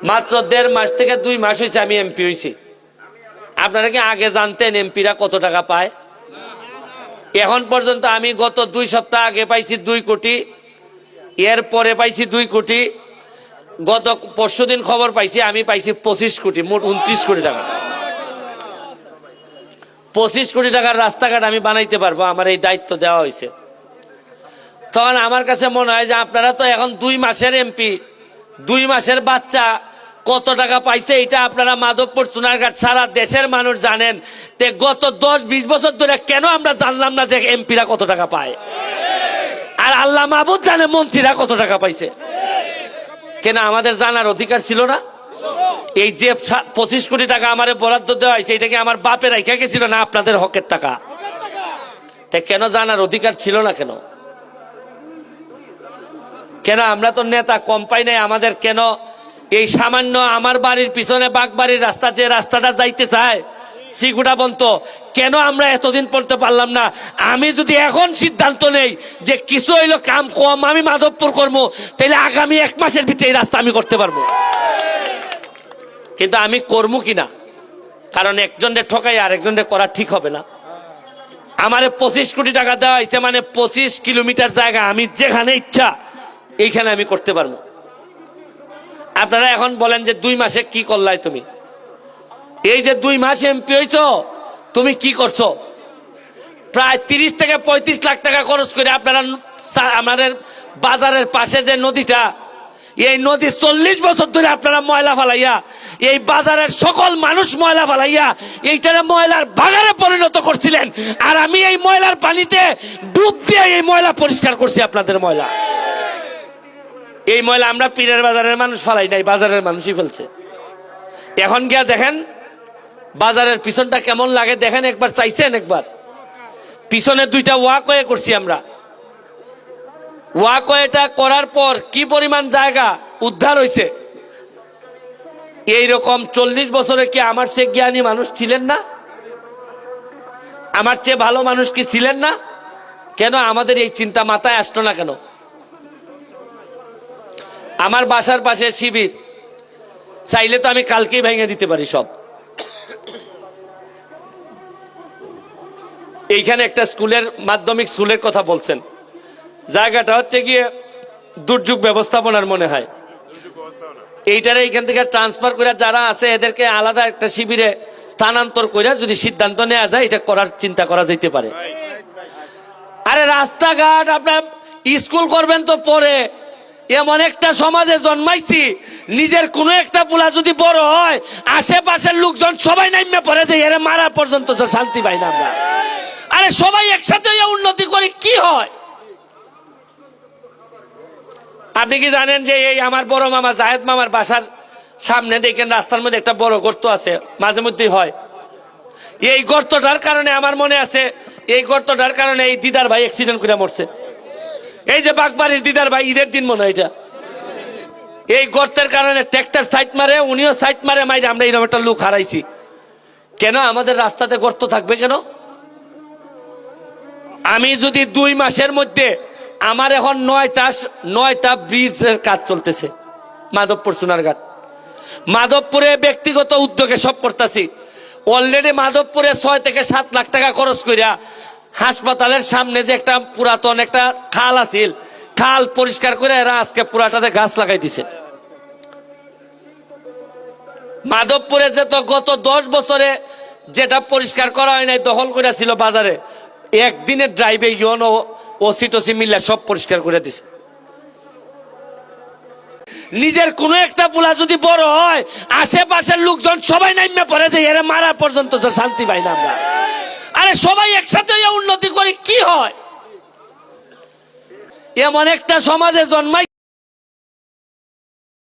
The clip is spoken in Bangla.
মাত্র 1.5 মাস থেকে 2 মাস হয়েছে আমি এমপি হয়েছি। আপনারা কি আগে জানতেন এমপিরা কত টাকা পায়? এখন পর্যন্ত আমি গত 2 সপ্তাহ আগে পাইছি 2 কোটি, এর পরে পাইছি 2 কোটি, গত পরশুদিন খবর পাইছি আমি পাইছি 25 কোটি, মোট 29 কোটি টাকা। 25 কোটি টাকার রাস্তাঘাট আমি বানাইতে পারবো, আমার এই দায়িত্ব দেওয়া হয়েছে। তখন আমার কাছে মনে হয় যে আপনারা তো এখন 2 মাসের এমপি, 2 মাসের বাচ্চা কত টাকা পাইছে এটা আপনারা মাধবপুর সোনারঘাট সারা দেশের মানুষ জানেন। তে গত 10-20 বছর ধরে কেন আমরা জানলাম না যে এমপিরা কত টাকা পায়? আর আল্লাহ মাহবুব জানে মন্ত্রীরা কত টাকা পাইছে। কেন আমাদের জানার অধিকার ছিল না? এই যে 25 কোটি টাকা আমারে বরাদ্দ দেওয়া হয়েছে, এটা কি আমার বাপের রাইখা গেছিল না আপনাদের হকের টাকা? তাই কেন জানার অধিকার ছিল না? কেন কেন আমরা তো নেতা কম পাই নাই? আমাদের কেন এই সামান্য আমার বাড়ির পিছনে বাগবাড়ির রাস্তা, যে রাস্তাটা যাইতে চায় সিগুড়া বন্ত, কেন আমরা এতদিন পড়তে পারলাম না? আমি যদি এখন সিদ্ধান্ত নেই যে কিছু হইলো কাম কম আমি মাধবপুর করবো, তাহলে আগামী 1 মাসের ভিতরে এই রাস্তা আমি করতে পারবো। কিন্তু আমি করবো কিনা, কারণ একজনের ঠকাই আর একজনের করা ঠিক হবে না। আমারে 25 কোটি টাকা দেওয়া হয়েছে, মানে 25 কিলোমিটার জায়গা আমি যেখানে ইচ্ছা এইখানে আমি করতে পারবো। আপনারা এখন বলেন যে 2 মাসে কি করলাই তুমি? এই যে 2 মাস এমপি হইছ, তুমি কি করছো? প্রায় 30 থেকে 35 লাখ টাকা খরচ করে আপনারা আমাদের বাজারের পাশে যে নদীটা, এই নদী 40 বছর ধরে আপনারা ময়লা ফালাইয়া, এই বাজারের সকল মানুষ ময়লা ফালাইয়া এইটারে ময়লার ভাগারে পরিণত করছিলেন। আর আমি এই ময়লার পানিতে ডুব দিয়ে এই ময়লা পরিষ্কার করছি। আপনাদের ময়লা, এই ময়লা আমরা পীরের বাজারের মানুষ ফালাই নাই, বাজারের মানুষই ফেলছে। এখন গিয়া দেখেন বাজারের পিছনটা কেমন লাগে, দেখেন একবার, চাইছেন একবার? পিছনে 2টা ওয়াকওয়ে করছি আমরা। ওয়াকওয়েটা করার পর কি পরিমাণ জায়গা উদ্ধার হয়েছে। এইরকম 40 বছরে কি আমার চেয়ে জ্ঞানী মানুষ ছিলেন না? আমার চেয়ে ভালো মানুষ কি ছিলেন না? কেন আমাদের এই চিন্তা মাথায় আসতো না? কেন? আমার বাসার পাশে শিবির, চাইলে তো আমি কালকেই ভেঙে দিতে পারি সব। এইখানে একটা স্কুলের, মাধ্যমিক স্কুলের কথা বলছেন, জায়গাটা হচ্ছে গিয়ে দুর্যোগ ব্যবস্থাপনার মনে হয়। এইটারে এইখান থেকে ট্রান্সফার করে যারা আছে এদেরকে আলাদা একটা শিবিরে স্থানান্তর করে যদি সিদ্ধান্ত নেওয়া যায়, এটা করার চিন্তা করা যেতে পারে। আরে রাস্তাঘাট আপনার স্কুল করবেন তো পরে। এমন একটা সমাজে জন্মাইছি, নিজের কোনো একটা পোলা যদি বড় হয়, আশেপাশের লোকজন সবাই নাইমে পড়ে যে এর মারা পর্যন্ত শান্তি পাই না আমরা। আরে সবাই একসাথে উন্নতি করে কি হয়? আপনি কি জানেন যে এই আমার বড় মামা জাহেদ মামার বাসার সামনে দেখেন রাস্তার মধ্যে একটা বড় গর্ত আছে, মাঝে মধ্যেই হয়। এই গর্তটার কারণে আমার মনে আছে, এই গর্তটার কারণে এই দিদার ভাই অ্যাক্সিডেন্ট করে মরছে। এই যে বাগবাড়ির দিদার ভাই, ঈদের দিন মনে হয় এটা, এই গর্তের কারণে ট্র্যাক্টর সাইড মারে, উনিও সাইড মারে, মাইরে আমরা এরকম একটা লোক হারাইছি। কেন আমাদের রাস্তাতে গর্ত থাকবে কেন? আমি যদি 2 মাসের মধ্যে, আমার এখন 9টা ব্রিজের কাজ চলতেছে মাধবপুর সোনারঘাট। মাধবপুরে ব্যক্তিগত উদ্যোগে সব করতেছি। অলরেডি মাধবপুরে 6 থেকে 7 লাখ টাকা খরচ করিয়া হাসপাতালের সামনে যে একটা পুরাতন একটা খাল আছিল, খাল পরিষ্কার করে এরা আজকে পুরাটাতে গাছ লাগাই দিছে। মাধবপুরে যে তো গত 10 বছরে যেটা পরিষ্কার করা হয় নাই, দখল করে ছিল বাজারে, একদিনের ড্রাইভে ইয়নো ওসি টসি মিল্লা সব পরিষ্কার করে দিছে। নিজের কোনো একটা পোলা যদি বড় হয়, আশেপাশের লোকজন সবাই নাইমে পড়ে যে এর মারা পর্যন্ত শান্তি পাই না আমরা। আরে সবাই একসাথে উন্নতি করে কি হয়? এমন একটা সমাজে জন্মাই